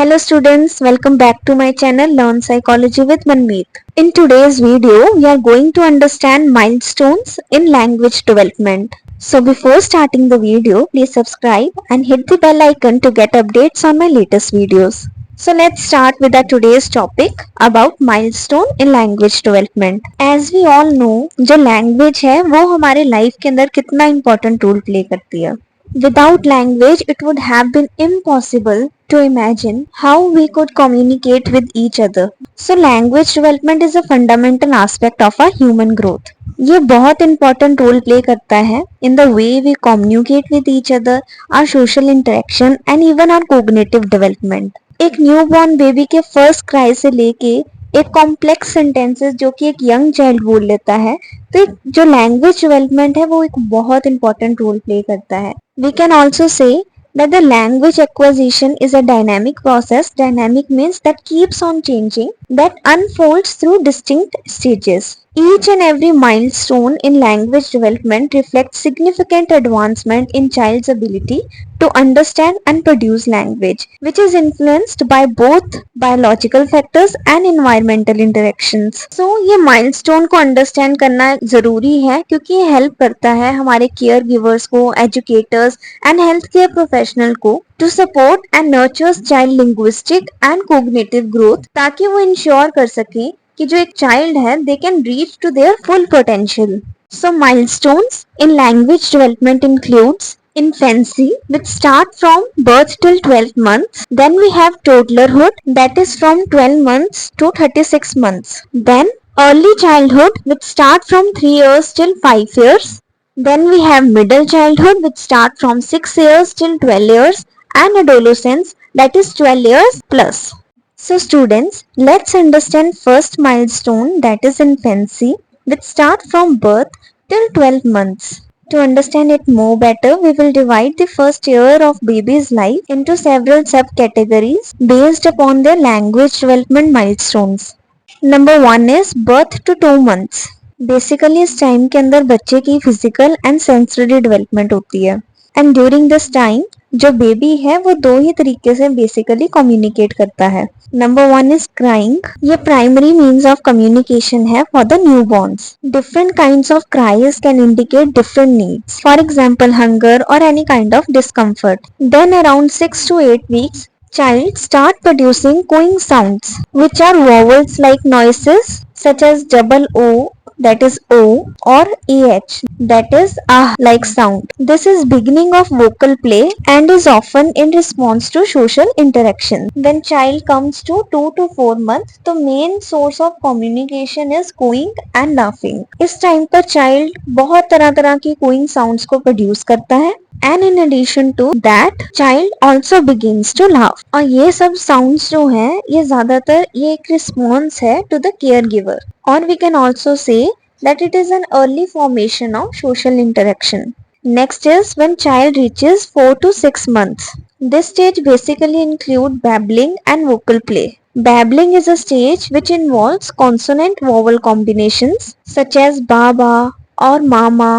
Hello students, welcome back to my channel Learn Psychology with Manmeet. In today's video, we are going to understand milestones in language development. So before starting the video, please subscribe and hit the bell icon to get updates on my latest videos. So let's start with our today's topic about milestone in language development. As we all know, जो language है वो हमारे life के अंदर कितना important role play करती है. Without language, it would have been impossible to imagine how we could communicate with each other. So language development is a fundamental aspect of our human growth. ये बहुत important role play करता है in the way we communicate with each other, our social interaction and even our cognitive development. एक newborn baby के first cry से लेके एक complex sentences जो कि एक यंग चाइल्ड बोल लेता है, तो जो लैंग्वेज डेवलपमेंट है वो एक बहुत इंपॉर्टेंट रोल प्ले करता है. We can also say that the language acquisition is a dynamic process. Dynamic means that keeps on changing, that unfolds through distinct stages. Each and every milestone in language development reflects significant advancement in child's ability to understand and produce language, which is influenced by both biological factors and environmental interactions. So ये milestone को understand करना जरूरी है क्योंकि ये help करता है हमारे केयर गिवर्स को, educators and healthcare professional को to support and nurtures child linguistic and cognitive growth, ताकि वो ensure कर सके कि जो एक child है they can reach to their full potential. So milestones in language development includes infancy, which start from birth till 12 months. Then we have toddlerhood, that is from 12 months to 36 months. Then early childhood, which start from 3 years till 5 years. Then we have middle childhood, which start from 6 years till 12 years, and adolescence, that is 12 years plus. So students, let's understand first milestone, that is infancy, which start from birth till 12 months. To understand it more better, we will divide the first year of baby's life into several subcategories based upon their language development milestones. Number 1 is birth to 2 months. Basically इस time के अंदर बच्चे की physical and sensory development होती है, and during this time जो baby है वो दो ही तरीके से बेसिकली कम्युनिकेट करता है. Number 1 is crying. ये प्राइमरी मीन्स ऑफ कम्युनिकेशन है for the newborns. Different kinds of cries can indicate different needs, for example hunger और any kind of discomfort. Then around 6 to 8 weeks child start producing cooing sounds, which are vowels like noises such as double O, that is O, or AH, that is ah like sound. This is beginning of vocal play and is often in response to social interaction. When child comes to 2 to 4 months, the main source of communication is cooing and laughing. इस time पर child बहुत तरह तरह की cooing sounds को produce करता है, and in addition to that child also begins to laugh. और ये सब sounds जो हैं ये ज्यादातर ये एक response है to the caregiver. Or we can also say that it is an early formation of social interaction. Next is when child reaches 4 to 6 months. This stage basically includes babbling and vocal play. Babbling is a stage which involves consonant vowel combinations such as baba or mama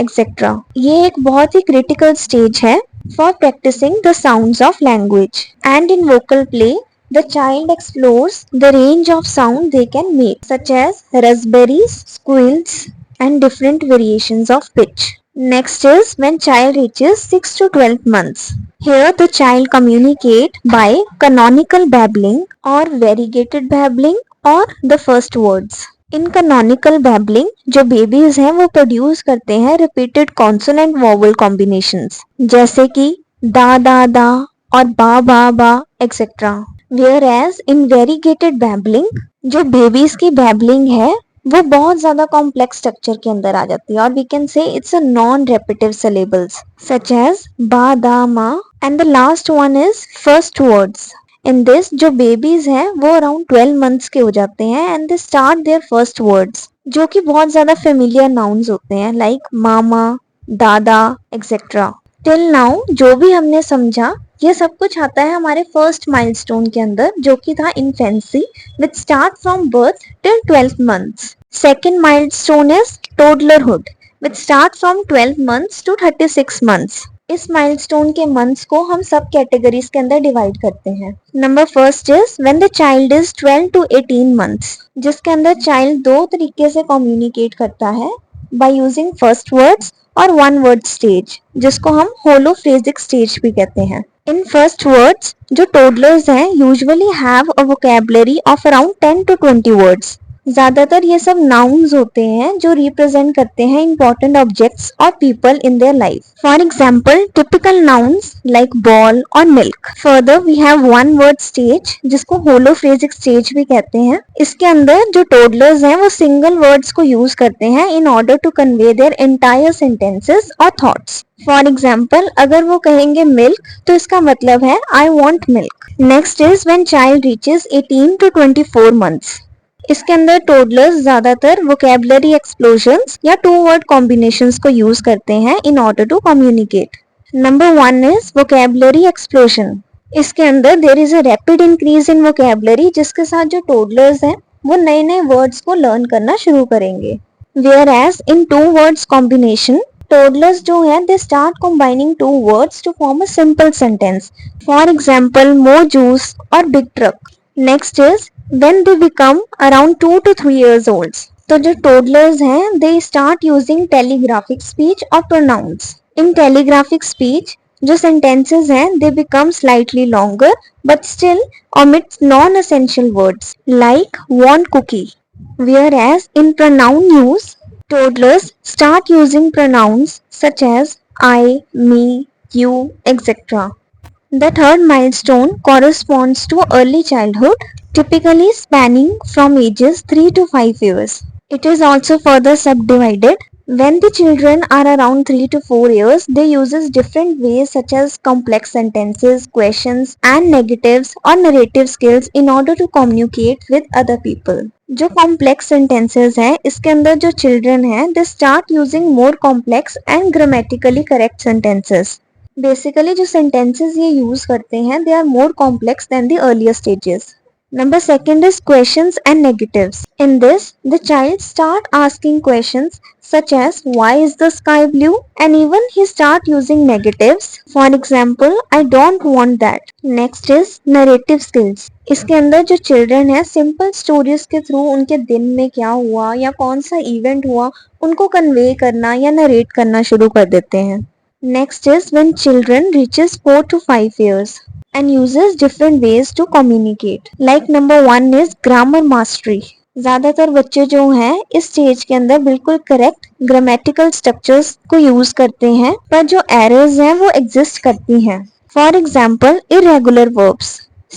etc. ये एक बहुत ही critical stage है for practicing the sounds of language. And in vocal play, the child explores the range of sound they can make, such as raspberries, squeals, and different variations of pitch. Next is when child reaches 6 to 12 months. Here the child communicate by canonical babbling or variegated babbling or the first words. In canonical babbling जो babies हैं वो produce करते हैं repeated consonant vowel combinations जैसे कि दा दा दा और बा बा बा etc. Whereas in variegated babbling जो babies की babbling है वो बहुत ज्यादा complex structure के अंदर आ जाती है, और we can say it's a non-repetitive syllables such as ba da ma, and the last one is first words. In this जो babies हैं वो around 12 months के हो जाते हैं and they start their first words जो कि बहुत ज्यादा familiar nouns होते हैं like मामा, दादा etc. Till now जो भी हमने समझा ये सब कुछ आता है हमारे फर्स्ट माइलस्टोन के अंदर जो कि था infancy which start from birth till 12 months. Second milestone is toddlerhood which start from 12 months to 36 months. इस माइलस्टोन के मंथ्स को हम सब कैटेगरीज के अंदर डिवाइड करते हैं। Number first is when the child is 12 to 18 months, जिसके अंदर चाइल्ड दो तरीके से कम्युनिकेट करता है, बाय यूजिंग फर्स्ट वर्ड्स और वन वर्ड स्टेज, जिसको हम होलोफ्रेजिक स्टेज भी कहते हैं। इन फर्स्ट वर्ड्स जो टोडलर्स हैं usually have a vocabulary of around 10 to 20 words. ज्यादातर ये सब नाउन्स होते हैं जो रिप्रेजेंट करते हैं इंपॉर्टेंट ऑब्जेक्ट्स और people in their life. For example typical nouns like ball और milk. Further we have one word stage जिसको होलोफ्रेजिक स्टेज भी कहते हैं। इसके अंदर जो टोडलर्स हैं वो सिंगल वर्ड्स को यूज करते हैं in order to convey their entire sentences और थॉट्स। फॉर एग्जाम्पल अगर वो कहेंगे मिल्क तो इसका मतलब है I want milk. Next is when child reaches 18 to 24 months. इसके अंदर टोडलर्स ज्यादातर वोकैबुलरी एक्सप्लोजन्स या टू वर्ड कॉम्बिनेशंस को यूज करते हैं in order to communicate. Number one is vocabulary explosion. इसके अंदर there is a rapid increase in vocabulary, जिसके साथ जो टोडलर्स हैं वो नए नए वर्ड्स को लर्न करना शुरू करेंगे। Whereas in two words combination toddlers जो है they start combining two words to form a simple sentence. For example more juice और big truck. Next is when they become around 2 to 3 years old, तो जो toddlers हैं they start using telegraphic speech or pronouns. In telegraphic speech जो sentences हैं they become slightly longer but still omit non-essential words like want cookie. Whereas in pronoun use toddlers start using pronouns such as I, me, you, etc. The third milestone corresponds to early childhood, typically spanning from ages 3 to 5 years. It is also further subdivided. When the children are around 3 to 4 years, they use different ways such as complex sentences, questions and negatives or narrative skills in order to communicate with other people. जो complex sentences हैं इसके अंदर जो children हैं they start using more complex and grammatically correct sentences. Basically जो sentences ये use करते हैं they are more complex than the earlier stages. Number second is questions and negatives. In this the child start asking questions such as why is the sky blue and even he start using negatives. For example, I don't want that. Next is narrative skills. इसके अंदर जो children है simple stories के through उनके दिन में क्या हुआ या कौन सा इवेंट हुआ उनको कन्वे करना या नरेट करना शुरू कर देते हैं। Next is when children reaches 4 to 5 years and uses different ways to communicate. Like number one is grammar mastery. ज्यादातर बच्चे जो हैं इस स्टेज के अंदर बिल्कुल करेक्ट ग्रामेटिकल स्ट्रक्चर्स को यूज करते हैं, पर जो एरर्स हैं वो एग्जिस्ट करती हैं। For example irregular verbs.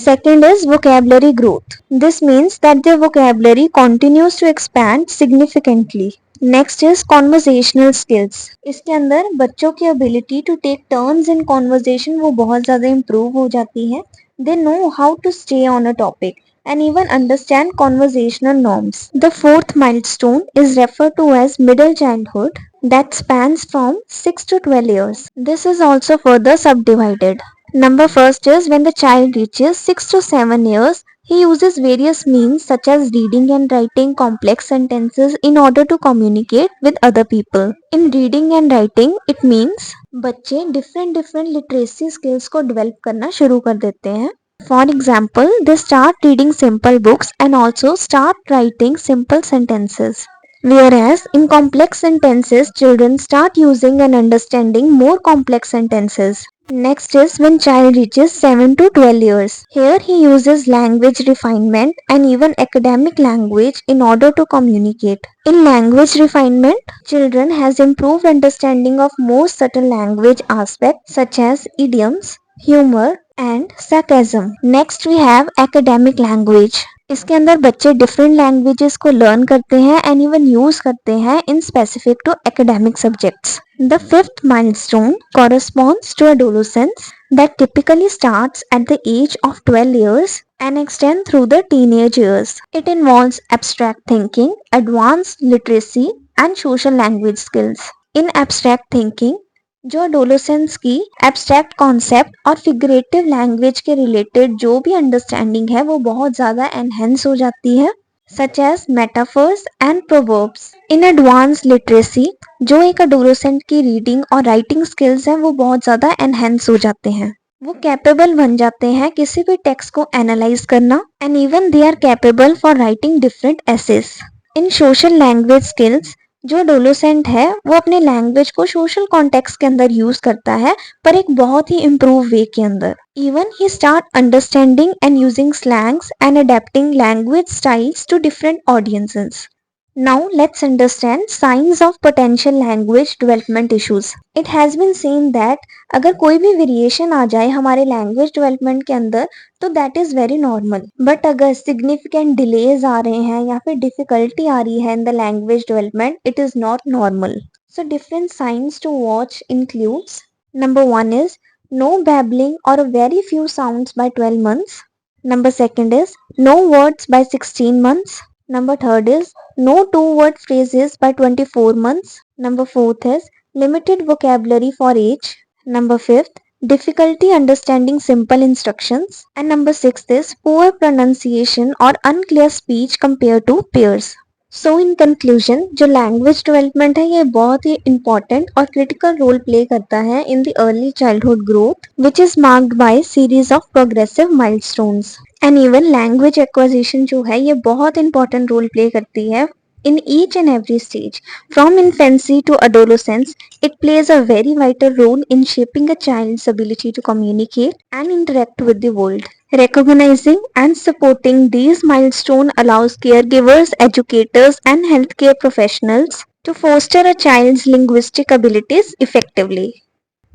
Second is vocabulary growth. This means that their vocabulary continues to expand significantly. Next is conversational skills. इसके अंदर बच्चों की ability to take turns in conversation वो बहुत ज्यादा इम्प्रूव हो जाती है। They know how to stay on a topic and even understand conversational norms. The fourth milestone is referred to as middle childhood that spans from 6 to 12 years. This is also further subdivided. Number first is when the child reaches 6 to 7 years, he uses various means such as reading and writing complex sentences in order to communicate with other people. In reading and writing, it means बच्चे different literacy skills को develop करना शुरू कर देते हैं। For example, they start reading simple books and also start writing simple sentences. Whereas in complex sentences, children start using and understanding more complex sentences. Next is when child reaches 7 to 12 years. Here he uses language refinement and even academic language in order to communicate. In language refinement, children has improved understanding of more subtle language aspects such as idioms, humor and sarcasm. Next we have academic language. इसके अंदर बच्चे different languages को learn करते हैं and even use करते हैं in specific to academic subjects. The fifth milestone corresponds to adolescence that typically starts at the age of 12 years and extend through the teenage years. It involves abstract thinking, advanced literacy and social language skills. In abstract thinking, जो adolescence की abstract concept और figurative language के related जो भी understanding है वो बहुत ज़्यादा एनहेंस हो जाती है। such as metaphors and proverbs. In advanced literacy, जो एक एडोलेसेंट की रीडिंग और राइटिंग स्किल्स हैं वो बहुत ज़्यादा एनहेंस हो जाते हैं। वो कैपेबल बन जाते हैं किसी भी टेक्स्ट को एनालाइज करना and even they are capable for writing different essays. In social language skills, जो एडोलेसेंट है वो अपने लैंग्वेज को सोशल कॉन्टेक्स्ट के अंदर यूज करता है, पर एक बहुत ही इम्प्रूव वे के अंदर। Even he start understanding and using slangs and adapting language styles to different audiences. Now let's understand signs of potential language development issues. It has been seen that अगर कोई भी वेरिएशन आ जाए हमारे language development के अंदर तो that is very normal, but अगर significant delays आ रहे हैं या फिर डिफिकल्टी आ रही है in the language development, it is not normal. So different signs to watch includes: number 1 is no babbling or a very few sounds by 12 months. Number 2 is no words by 16 months. Number 3 is no two-word phrases by 24 months. Number 4 is limited vocabulary for age. Number 5, difficulty understanding simple instructions. And number 6 is poor pronunciation or unclear speech compared to peers. So in conclusion, जो language development है ये बहुत ही important और critical role play करता है in the early childhood growth, which is marked by series of progressive milestones. And even language acquisition जो है ये बहुत इंपॉर्टेंट रोल प्ले करती है in each and every stage. From infancy to adolescence, it plays a very vital role in shaping a child's ability to communicate and interact with the world. Recognizing and supporting these milestones allows caregivers, educators, and healthcare professionals to foster a child's linguistic abilities effectively.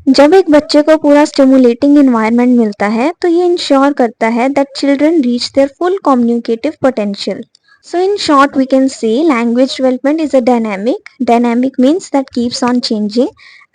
जब एक बच्चे को पूरा stimulating environment मिलता है तो ये ensure करता है that children reach there full communicative potential. So in short, we can say language development is a dynamic. Dynamic means that keeps on changing,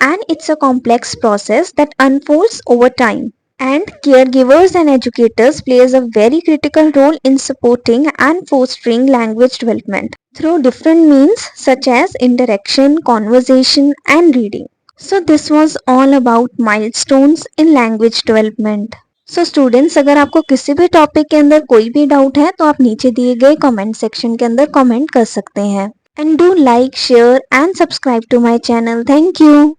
and it's a complex process that unfolds over time. And caregivers and educators plays a very critical role in supporting and fostering language development through different means such as interaction, conversation, and reading. So this was all about milestones in language development. So students, अगर आपको किसी भी topic के अंदर कोई भी doubt है तो आप नीचे दिए गए कमेंट सेक्शन के अंदर कमेंट कर सकते हैं. And do like, share and subscribe to my channel. Thank you.